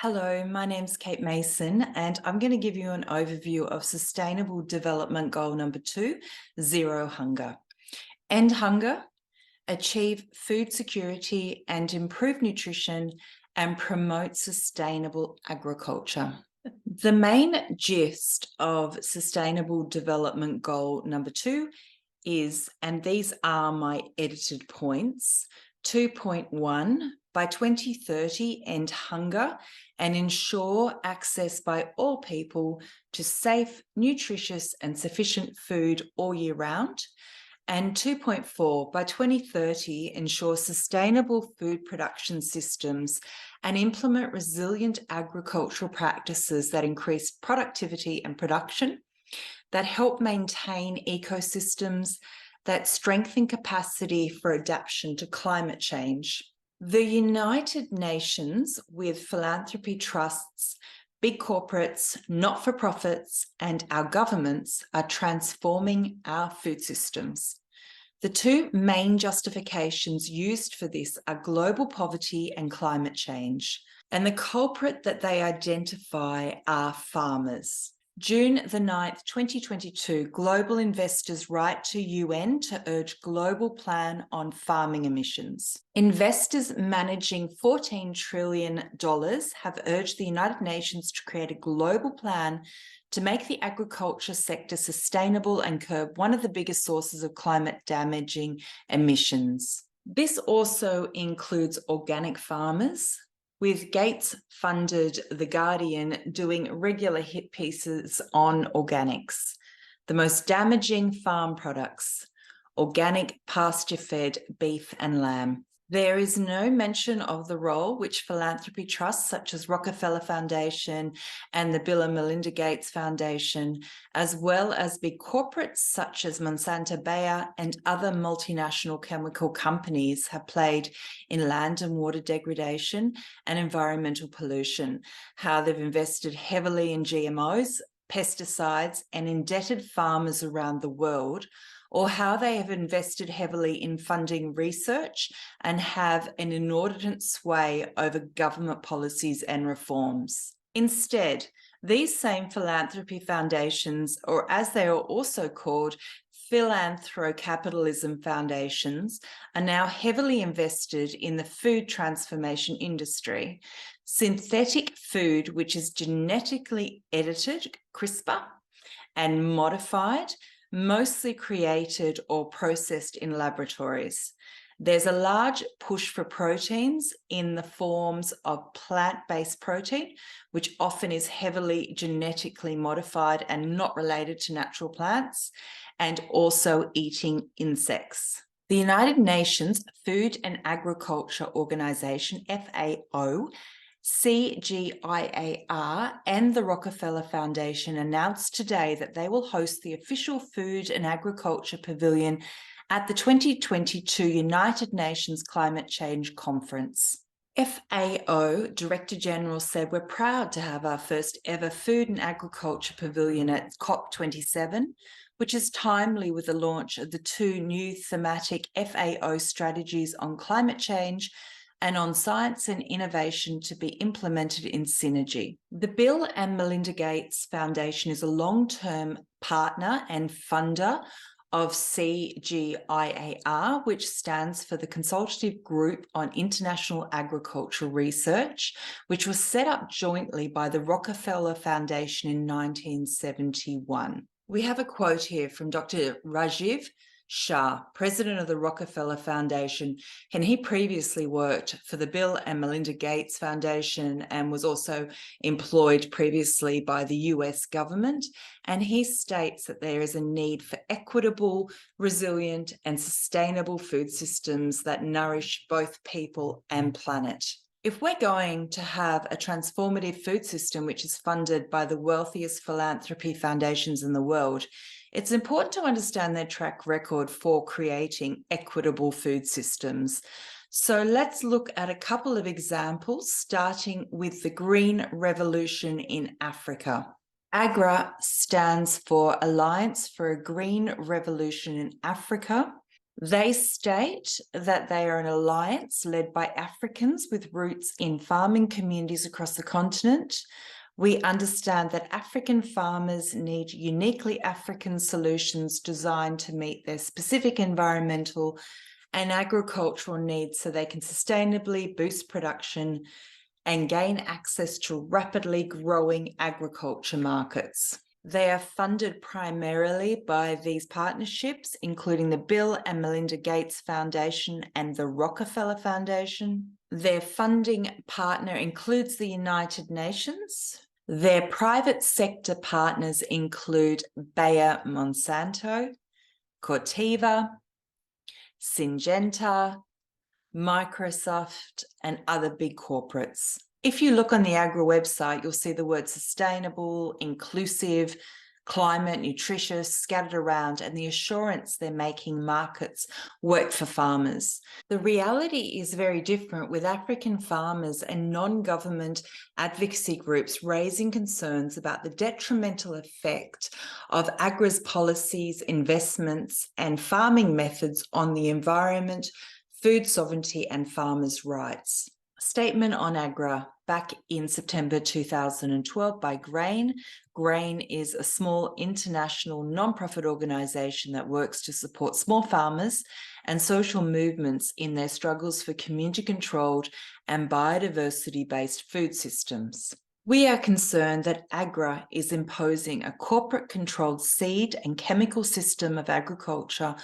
Hello, my name's Kate Mason, and I'm going to give you an overview of Sustainable Development Goal number 2, Zero Hunger. End hunger, achieve food security and improve nutrition, and promote sustainable agriculture. The main gist of Sustainable Development Goal number 2 is, and these are my edited points, 2.1, by 2030, end hunger and ensure access by all people to safe, nutritious, and sufficient food all year round. And 2.4, by 2030, ensure sustainable food production systems and implement resilient agricultural practices that increase productivity and production, that help maintain ecosystems, that strengthen capacity for adaptation to climate change. The United Nations, with philanthropy trusts, big corporates, not-for-profits, and our governments are transforming our food systems. The two main justifications used for this are global poverty and climate change, and the culprit that they identify are farmers. June the 9th, 2022, global investors write to UN to urge global plan on farming emissions. Investors managing $14 trillion have urged the United Nations to create a global plan to make the agriculture sector sustainable and curb one of the biggest sources of climate-damaging emissions. This also includes organic farmers, with Gates-funded The Guardian doing regular hit pieces on organics, the most damaging farm products, organic pasture-fed beef and lamb. There is no mention of the role which philanthropy trusts such as Rockefeller Foundation and the Bill and Melinda Gates Foundation, as well as big corporates such as Monsanto Bayer and other multinational chemical companies, have played in land and water degradation and environmental pollution, how they've invested heavily in GMOs, pesticides, and indebted farmers around the world, or how they have invested heavily in funding research and have an inordinate sway over government policies and reforms. Instead, these same philanthropy foundations, or as they are also called, philanthrocapitalism foundations, are now heavily invested in the food transformation industry. Synthetic food, which is genetically edited, CRISPR, and modified, mostly created or processed in laboratories. There's a large push for proteins in the forms of plant-based protein, which often is heavily genetically modified and not related to natural plants, and also eating insects. The United Nations Food and Agriculture Organization, FAO, CGIAR and the Rockefeller Foundation announced today that they will host the official Food and Agriculture Pavilion at the 2022 United Nations Climate Change Conference. FAO Director General said, "We're proud to have our first ever Food and Agriculture Pavilion at COP27, which is timely with the launch of the two new thematic FAO strategies on climate change and on science and innovation to be implemented in synergy." The Bill and Melinda Gates Foundation is a long-term partner and funder of CGIAR, which stands for the Consultative Group on International Agricultural Research, which was set up jointly by the Rockefeller Foundation in 1971. We have a quote here from Dr. Rajiv Shah, president of the Rockefeller Foundation, and he previously worked for the Bill and Melinda Gates Foundation and was also employed previously by the US government. And he states that there is a need for equitable, resilient, and sustainable food systems that nourish both people and planet. If we're going to have a transformative food system which is funded by the wealthiest philanthropy foundations in the world, it's important to understand their track record for creating equitable food systems. So let's look at a couple of examples, starting with the Green Revolution in Africa. AGRA stands for Alliance for a Green Revolution in Africa. They state that they are an alliance led by Africans with roots in farming communities across the continent. We understand that African farmers need uniquely African solutions designed to meet their specific environmental and agricultural needs so they can sustainably boost production and gain access to rapidly growing agriculture markets. They are funded primarily by these partnerships, including the Bill and Melinda Gates Foundation and the Rockefeller Foundation. Their funding partner includes the United Nations. Their private sector partners include Bayer Monsanto, Corteva, Syngenta, Microsoft, and other big corporates. If you look on the AGRA website, you'll see the words sustainable, inclusive, climate, nutritious scattered around, and the assurance they're making markets work for farmers. The reality is very different, with African farmers and non-government advocacy groups raising concerns about the detrimental effect of AGRA's policies, investments, and farming methods on the environment, food sovereignty, and farmers' rights. Statement on AGRA back in September 2012 by GRAIN. GRAIN is a small international non-profit organisation that works to support small farmers and social movements in their struggles for community-controlled and biodiversity-based food systems. We are concerned that AGRA is imposing a corporate-controlled seed and chemical system of agriculture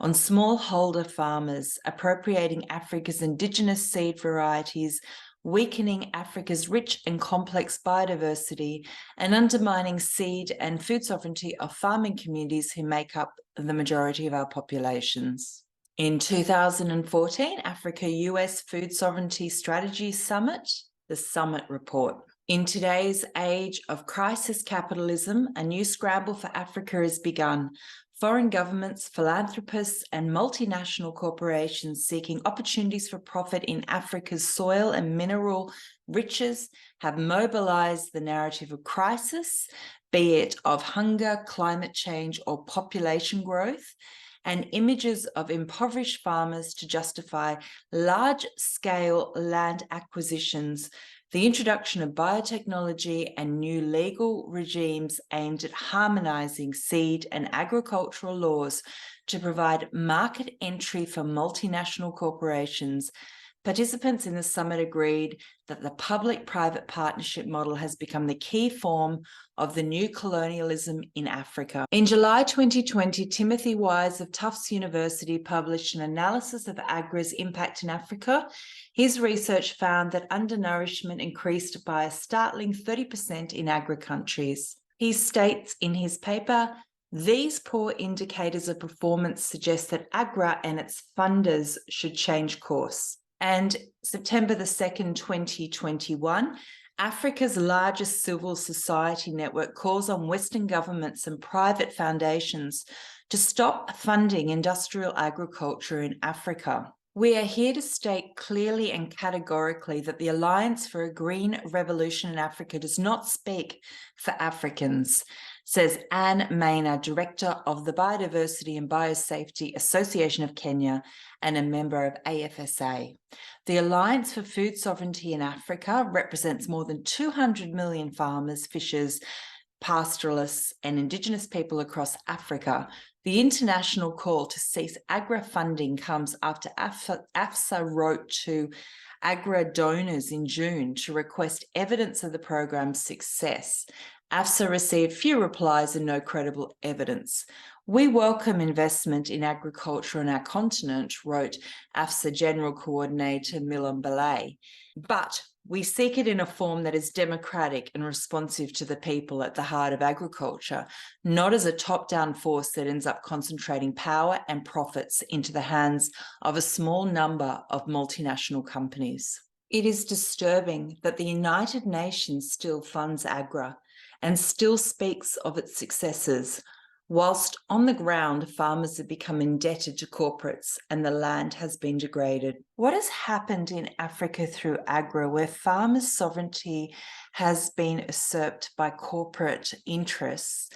on smallholder farmers, appropriating Africa's indigenous seed varieties, weakening Africa's rich and complex biodiversity, and undermining seed and food sovereignty of farming communities who make up the majority of our populations. In 2014, Africa-US Food Sovereignty Strategy Summit, the Summit Report. In today's age of crisis capitalism, a new scramble for Africa has begun. Foreign governments, philanthropists, and multinational corporations seeking opportunities for profit in Africa's soil and mineral riches have mobilized the narrative of crisis, be it of hunger, climate change, or population growth, and images of impoverished farmers to justify large-scale land acquisitions, the introduction of biotechnology, and new legal regimes aimed at harmonizing seed and agricultural laws to provide market entry for multinational corporations. Participants in the summit agreed that the public-private partnership model has become the key form of the new colonialism in Africa. In July 2020, Timothy Wise of Tufts University published an analysis of AGRA's impact in Africa. His research found that undernourishment increased by a startling 30% in AGRA countries. He states in his paper, "These poor indicators of performance suggest that AGRA and its funders should change course." And September the 2nd, 2021, Africa's largest civil society network calls on Western governments and private foundations to stop funding industrial agriculture in Africa. We are here to state clearly and categorically that the Alliance for a Green Revolution in Africa does not speak for Africans, says Anne Maynard, Director of the Biodiversity and Biosafety Association of Kenya and a member of AFSA. The Alliance for Food Sovereignty in Africa represents more than 200 million farmers, fishers, pastoralists, and Indigenous people across Africa. The international call to cease AGRA funding comes after AFSA wrote to AGRA donors in June to request evidence of the program's success. AFSA received few replies and no credible evidence. "We welcome investment in agriculture on our continent," wrote AFSA General Coordinator Milam Belay, "but we seek it in a form that is democratic and responsive to the people at the heart of agriculture, not as a top-down force that ends up concentrating power and profits into the hands of a small number of multinational companies." It is disturbing that the United Nations still funds AGRA and still speaks of its successes, whilst on the ground, farmers have become indebted to corporates and the land has been degraded. What has happened in Africa through AGRA, where farmers' sovereignty has been usurped by corporate interests,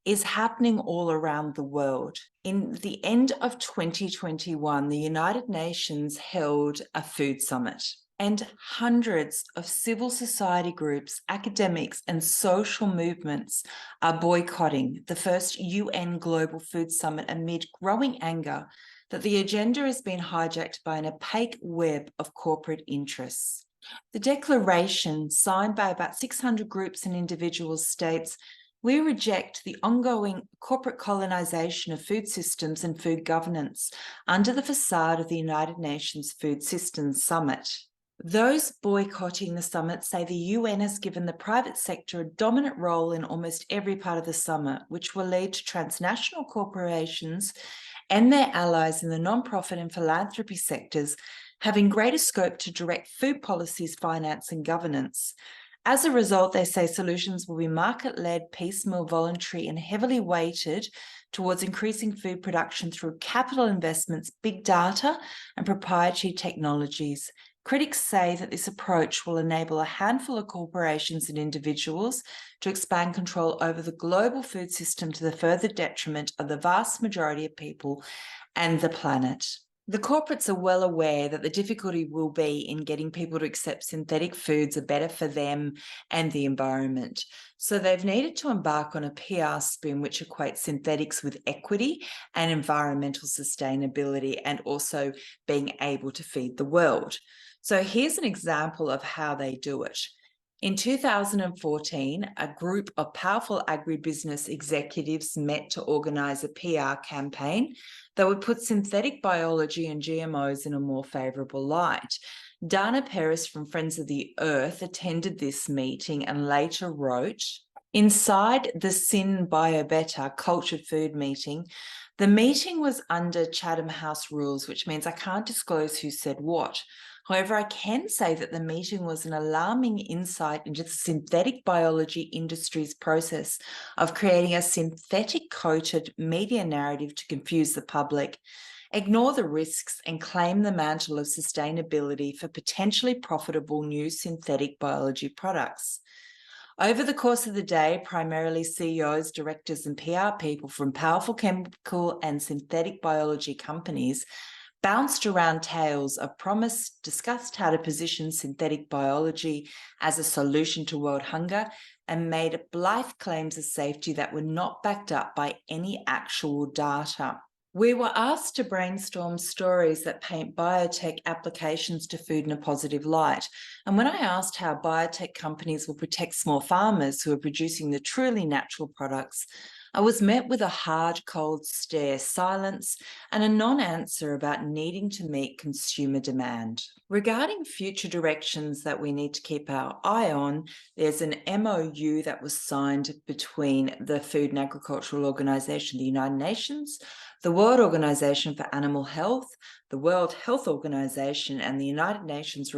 is happening all around the world. In the end of 2021, the United Nations held a food summit, and hundreds of civil society groups, academics, and social movements are boycotting the first UN Global Food Summit amid growing anger that the agenda has been hijacked by an opaque web of corporate interests. The declaration, signed by about 600 groups and individuals, states, "We reject the ongoing corporate colonization of food systems and food governance under the facade of the United Nations Food Systems Summit." Those boycotting the summit say the UN has given the private sector a dominant role in almost every part of the summit, which will lead to transnational corporations and their allies in the nonprofit and philanthropy sectors having greater scope to direct food policies, finance, and governance. As a result, they say solutions will be market-led, piecemeal, voluntary, and heavily weighted towards increasing food production through capital investments, big data, and proprietary technologies. Critics say that this approach will enable a handful of corporations and individuals to expand control over the global food system to the further detriment of the vast majority of people and the planet. The corporates are well aware that the difficulty will be in getting people to accept synthetic foods are better for them and the environment. So they've needed to embark on a PR spin which equates synthetics with equity and environmental sustainability and also being able to feed the world. So here's an example of how they do it. In 2014, a group of powerful agribusiness executives met to organise a PR campaign that would put synthetic biology and GMOs in a more favourable light. Dana Perez from Friends of the Earth attended this meeting and later wrote, "Inside the Sin BioBetter cultured food meeting, the meeting was under Chatham House rules, which means I can't disclose who said what. However, I can say that the meeting was an alarming insight into the synthetic biology industry's process of creating a synthetic coated media narrative to confuse the public, ignore the risks, and claim the mantle of sustainability for potentially profitable new synthetic biology products." Over the course of the day, primarily CEOs, directors, and PR people from powerful chemical and synthetic biology companies bounced around tales of promise, discussed how to position synthetic biology as a solution to world hunger, and made blithe claims of safety that were not backed up by any actual data. We were asked to brainstorm stories that paint biotech applications to food in a positive light. And when I asked how biotech companies will protect small farmers who are producing the truly natural products, I was met with a hard, cold stare, silence, and a non-answer about needing to meet consumer demand. Regarding future directions that we need to keep our eye on, there's an MOU that was signed between the Food and Agricultural Organization, the United Nations, the World Organization for Animal Health, the World Health Organization, and the United Nations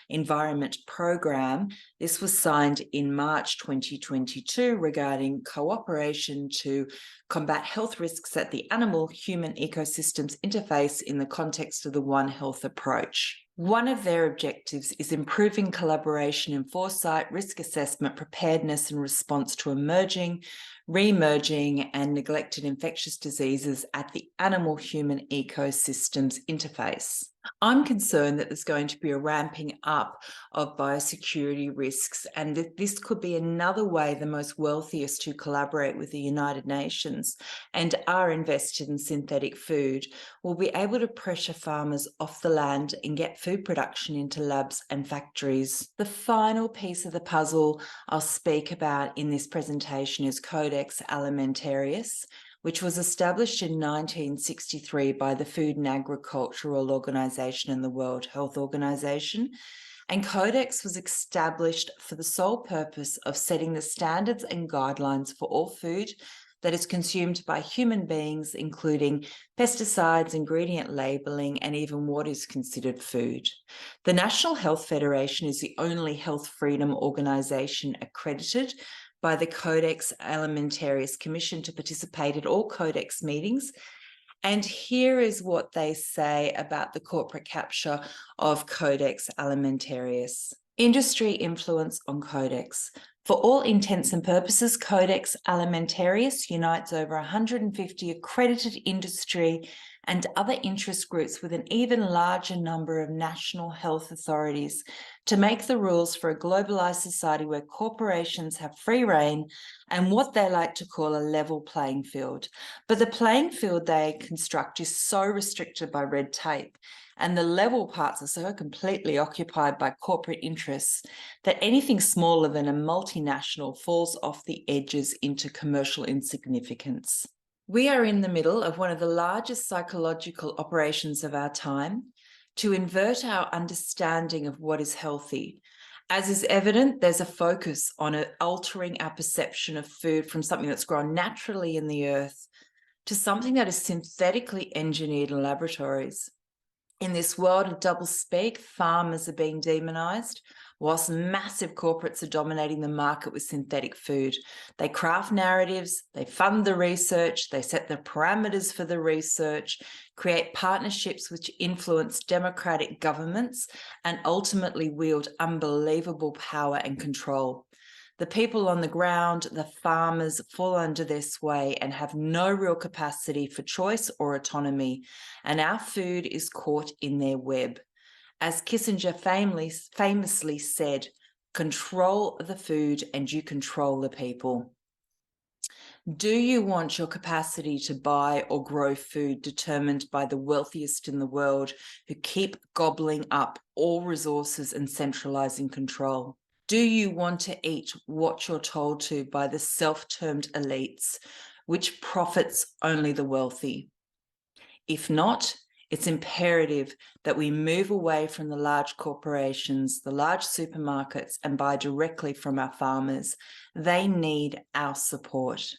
Environment Program. This was signed in March 2022 regarding cooperation to combat health risks at the animal-human ecosystems interface in the context of the One Health approach. One of their objectives is improving collaboration in foresight, risk assessment, preparedness, and response to emerging, re-emerging, and neglected infectious diseases at the animal-human ecosystems interface. I'm concerned that there's going to be a ramping up of biosecurity risks, and that this could be another way the most wealthiest who collaborate with the United Nations and are invested in synthetic food will be able to pressure farmers off the land and get food production into labs and factories. The final piece of the puzzle I'll speak about in this presentation is Codex Alimentarius, which was established in 1963 by the Food and Agricultural Organization and the World Health Organization. And Codex was established for the sole purpose of setting the standards and guidelines for all food that is consumed by human beings, including pesticides, ingredient labeling, and even what is considered food. The National Health Federation is the only health freedom organization accredited by the Codex Alimentarius Commission to participate at all Codex meetings. And here is what they say about the corporate capture of Codex Alimentarius. Industry influence on Codex. For all intents and purposes, Codex Alimentarius unites over 150 accredited industry and other interest groups with an even larger number of national health authorities to make the rules for a globalized society where corporations have free rein and what they like to call a level playing field. But the playing field they construct is so restricted by red tape, and the level parts are so completely occupied by corporate interests that anything smaller than a multinational falls off the edges into commercial insignificance. We are in the middle of one of the largest psychological operations of our time to invert our understanding of what is healthy. As is evident, there's a focus on altering our perception of food from something that's grown naturally in the earth to something that is synthetically engineered in laboratories. In this world of doublespeak, farmers are being demonized, whilst massive corporates are dominating the market with synthetic food. They craft narratives, they fund the research, they set the parameters for the research, create partnerships which influence democratic governments, and ultimately wield unbelievable power and control. The people on the ground, the farmers, fall under their sway and have no real capacity for choice or autonomy, and our food is caught in their web. As Kissinger famously said, control the food and you control the people. Do you want your capacity to buy or grow food determined by the wealthiest in the world who keep gobbling up all resources and centralizing control? Do you want to eat what you're told to by the self-termed elites, which profits only the wealthy? If not, it's imperative that we move away from the large corporations, the large supermarkets, and buy directly from our farmers. They need our support.